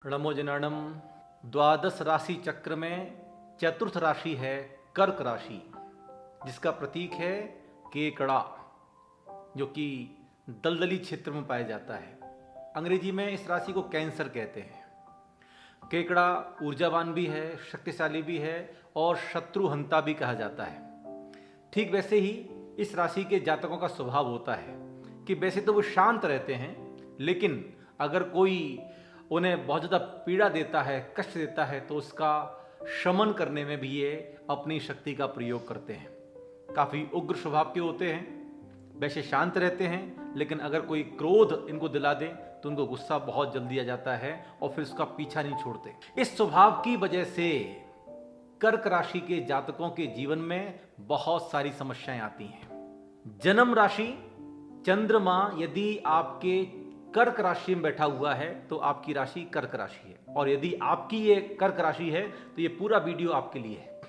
णमोजननम। द्वादश राशि चक्र में चतुर्थ राशि है कर्क राशि, जिसका प्रतीक है केकड़ा, जो कि दलदली क्षेत्र में पाया जाता है। अंग्रेजी में इस राशि को कैंसर कहते हैं। केकड़ा ऊर्जावान भी है, शक्तिशाली भी है और शत्रुहंता भी कहा जाता है। ठीक वैसे ही इस राशि के जातकों का स्वभाव होता है कि वैसे तो वो शांत रहते हैं, लेकिन अगर कोई उन्हें बहुत ज़्यादा पीड़ा देता है, कष्ट देता है, तो उसका शमन करने में भी ये अपनी शक्ति का प्रयोग करते हैं। काफ़ी उग्र स्वभाव के होते हैं, वैसे शांत रहते हैं, लेकिन अगर कोई क्रोध इनको दिला दे तो उनको गुस्सा बहुत जल्दी आ जाता है और फिर उसका पीछा नहीं छोड़ते। इस स्वभाव की वजह से कर्क राशि के जातकों के जीवन में बहुत सारी समस्याएं आती हैं। जन्म राशि चंद्रमा यदि आपके कर्क राशि में बैठा हुआ है तो आपकी राशि कर्क राशि है, और यदि आपकी ये कर्क राशि है तो ये पूरा वीडियो आपके लिए है।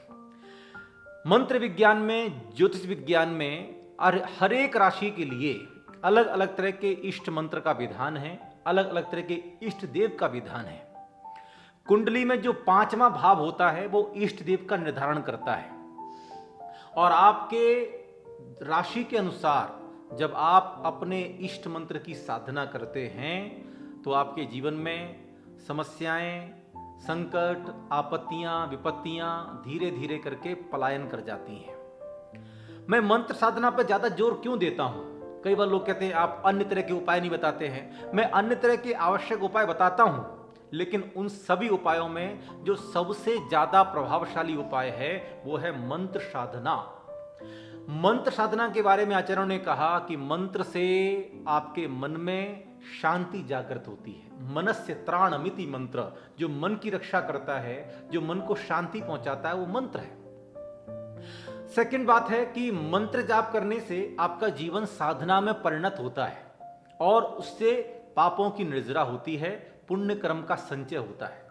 मंत्र विज्ञान में, ज्योतिष विज्ञान में हर एक राशि के लिए अलग अलग तरह के इष्ट मंत्र का विधान है, अलग अलग तरह के इष्ट देव का विधान है। कुंडली में जो 5वां भाव होता है वो इष्ट देव का निर्धारण करता है, और आपके राशि के अनुसार जब आप अपने इष्ट मंत्र की साधना करते हैं तो आपके जीवन में समस्याएं, संकट, आपत्तियां, विपत्तियां धीरे धीरे करके पलायन कर जाती हैं। मैं मंत्र साधना पर ज्यादा जोर क्यों देता हूं? कई बार लोग कहते हैं आप अन्य तरह के उपाय नहीं बताते हैं। मैं अन्य तरह के आवश्यक उपाय बताता हूं, लेकिन उन सभी उपायों में जो सबसे ज्यादा प्रभावशाली उपाय है वो है मंत्र साधना। मंत्र साधना के बारे में आचार्यों ने कहा कि मंत्र से आपके मन में शांति जागृत होती है। मनस्य त्राणमिति मंत्र, जो मन की रक्षा करता है, जो मन को शांति पहुंचाता है, वो मंत्र है। सेकंड बात है कि मंत्र जाप करने से आपका जीवन साधना में परिणत होता है और उससे पापों की निर्जरा होती है, पुण्य कर्म का संचय होता है,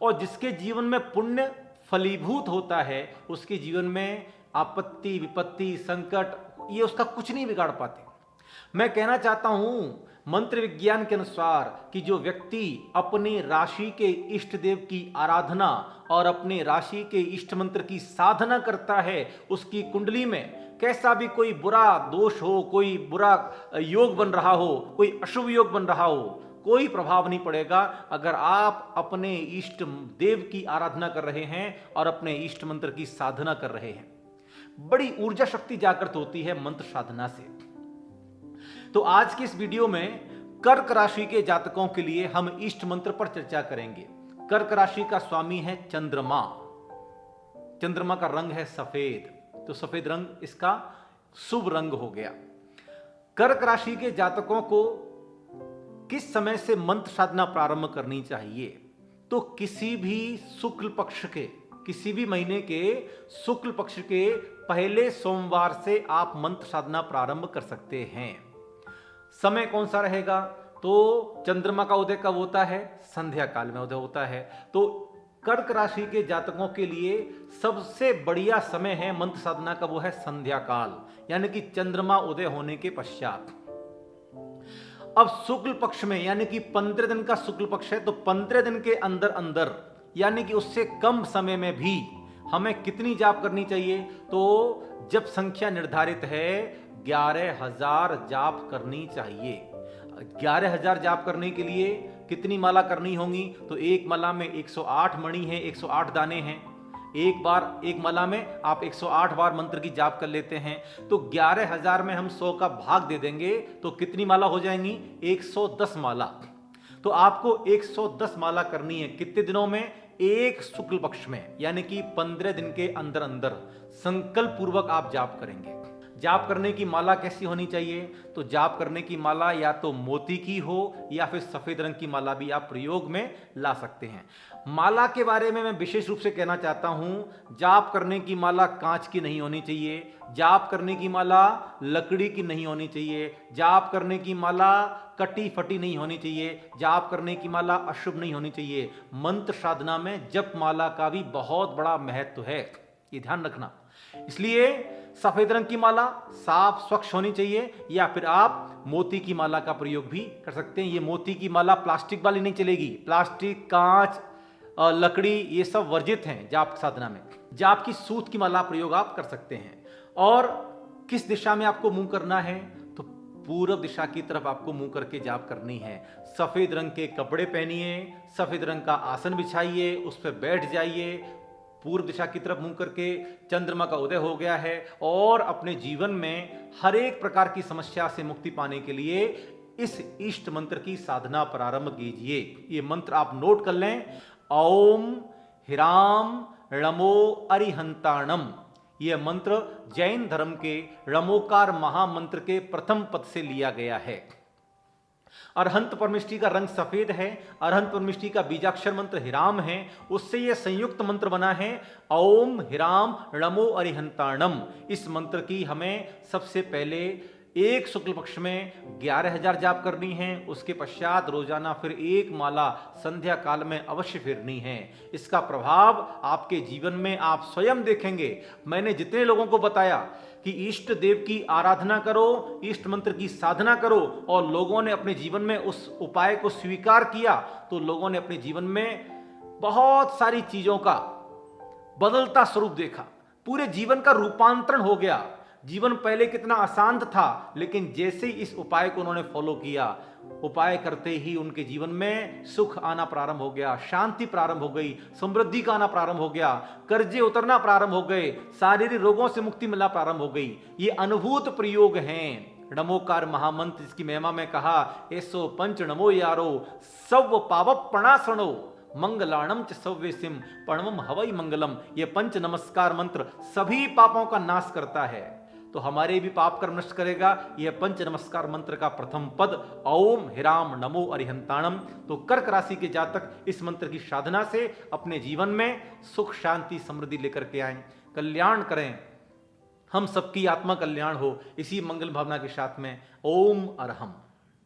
और जिसके जीवन में पुण्य फलीभूत होता है उसके जीवन में आपत्ति, विपत्ति, संकट ये उसका कुछ नहीं बिगाड़ पाते। मैं कहना चाहता हूं मंत्र विज्ञान के अनुसार कि जो व्यक्ति अपनी राशि के इष्ट देव की आराधना और अपने राशि के इष्ट मंत्र की साधना करता है, उसकी कुंडली में कैसा भी कोई बुरा दोष हो, कोई बुरा योग बन रहा हो, कोई अशुभ योग बन रहा हो, कोई प्रभाव नहीं पड़ेगा अगर आप अपने इष्ट देव की आराधना कर रहे हैं और अपने इष्ट मंत्र की साधना कर रहे हैं। बड़ी ऊर्जा शक्ति जागृत होती है मंत्र साधना से। तो आज की इस वीडियो में कर्क राशि के जातकों के लिए हम इष्ट मंत्र पर चर्चा करेंगे। कर्क राशि का स्वामी है चंद्रमा। चंद्रमा का रंग है सफेद, तो सफेद रंग इसका शुभ रंग हो गया। कर्क राशि के जातकों को किस समय से मंत्र साधना प्रारंभ करनी चाहिए? तो किसी भी शुक्ल पक्ष के, किसी भी महीने के शुक्ल पक्ष के पहले सोमवार से आप मंत्र साधना प्रारंभ कर सकते हैं। समय कौन सा रहेगा? तो चंद्रमा का उदय कब होता है? संध्या काल में उदय होता है। तो कर्क राशि के जातकों के लिए सबसे बढ़िया समय है मंत्र साधना का, वो है संध्या काल, यानी कि चंद्रमा उदय होने के पश्चात। अब शुक्ल पक्ष में, यानी कि 15 दिन का शुक्ल पक्ष है, तो 15 दिन के अंदर अंदर, यानी कि उससे कम समय में भी हमें कितनी जाप करनी चाहिए? तो जब संख्या निर्धारित है 11,000 जाप करनी चाहिए। 11,000 जाप करने के लिए कितनी माला करनी होंगी? तो एक माला में 108 मणि है, 108 दाने हैं। एक बार एक माला में आप 108 बार मंत्र की जाप कर लेते हैं, तो 11,000 में हम 100 का भाग दे देंगे तो कितनी माला हो जाएंगी? 110 माला। तो आपको 110 माला करनी है कितने दिनों में? एक शुक्ल पक्ष में, यानी कि 15 दिन के अंदर अंदर संकल्प पूर्वक आप जाप करेंगे। जाप करने की माला कैसी होनी चाहिए? तो जाप करने की माला या तो मोती की हो या फिर सफेद रंग की माला भी आप प्रयोग में ला सकते हैं। माला के बारे में मैं विशेष रूप से कहना चाहता हूं, जाप करने की माला कांच की नहीं होनी चाहिए, जाप करने की माला लकड़ी की नहीं होनी चाहिए, जाप करने की माला कटी फटी नहीं होनी चाहिए, जाप करने की माला अशुभ नहीं होनी चाहिए। मंत्र साधना में जप माला का भी बहुत बड़ा महत्व है, ये ध्यान रखना। इसलिए सफेद रंग की माला साफ स्वच्छ होनी चाहिए, या फिर आप मोती की माला का प्रयोग भी कर सकते हैं। ये मोती की माला प्लास्टिक वाली नहीं चलेगी, प्लास्टिक, कांच, लकड़ी ये सब वर्जित हैं जाप साधना में। जाप की सूत की माला प्रयोग आप कर सकते हैं। और किस दिशा में आपको मुंह करना है, तो पूर्व दिशा की तरफ आपको मुंह करके जाप करनी है। सफेद रंग के कपड़े पहनिए, सफेद रंग का आसन बिछाइए, उस पर बैठ जाइए, पूर्व दिशा की तरफ मुंह करके। चंद्रमा का उदय हो गया है और अपने जीवन में हर एक प्रकार की समस्या से मुक्ति पाने के लिए इस इष्ट मंत्र की साधना प्रारंभ कीजिए। ये मंत्र आप नोट कर लें, ओम ह्राम णमो अरिहंताणम। यह मंत्र जैन धर्म के णमोकार महामंत्र के प्रथम पद से लिया गया है। अरहंत परमिष्टि का रंग सफेद है, अरहंत परमिष्टि का बीजाक्षर मंत्र हिराम है, उससे यह संयुक्त मंत्र बना है ओम हिराम णमो अरिहंताणम। इस मंत्र की हमें सबसे पहले एक शुक्ल पक्ष में 11,000 जाप करनी है, उसके पश्चात रोजाना फिर एक माला संध्या काल में अवश्य फेरनी है। इसका प्रभाव आपके जीवन में आप स्वयं देखेंगे। मैंने जितने लोगों को बताया कि इष्ट देव की आराधना करो, इष्ट मंत्र की साधना करो, और लोगों ने अपने जीवन में उस उपाय को स्वीकार किया, तो लोगों ने अपने जीवन में बहुत सारी चीजों का बदलता स्वरूप देखा, पूरे जीवन का रूपांतरण हो गया। जीवन पहले कितना अशांत था, लेकिन जैसे ही इस उपाय को उन्होंने फॉलो किया, उपाय करते ही उनके जीवन में सुख आना प्रारंभ हो गया, शांति प्रारंभ हो गई, समृद्धि का आना प्रारंभ हो गया, कर्जे उतरना प्रारंभ हो गए, शारीरिक रोगों से मुक्ति मिलना प्रारंभ हो गई। ये अनुभूत प्रयोग हैं। नमोकार महामंत्र जिसकी महिमा में कहा, ऐसो पंच नमो यारो सव पावप प्रणासनो मंगलाणम च सव्यसिम प्रणवम हवई मंगलम। ये पंच नमस्कार मंत्र सभी पापों का नाश करता है, तो हमारे भी पाप कर्म नष्ट करेगा। यह पंच नमस्कार मंत्र का प्रथम पद ओम हिराम नमो अरिहंताणम। तो कर्क राशि के जातक इस मंत्र की साधना से अपने जीवन में सुख शांति समृद्धि लेकर के आए, कल्याण करें, हम सबकी आत्मा कल्याण हो, इसी मंगल भावना के साथ में ओम अरहम।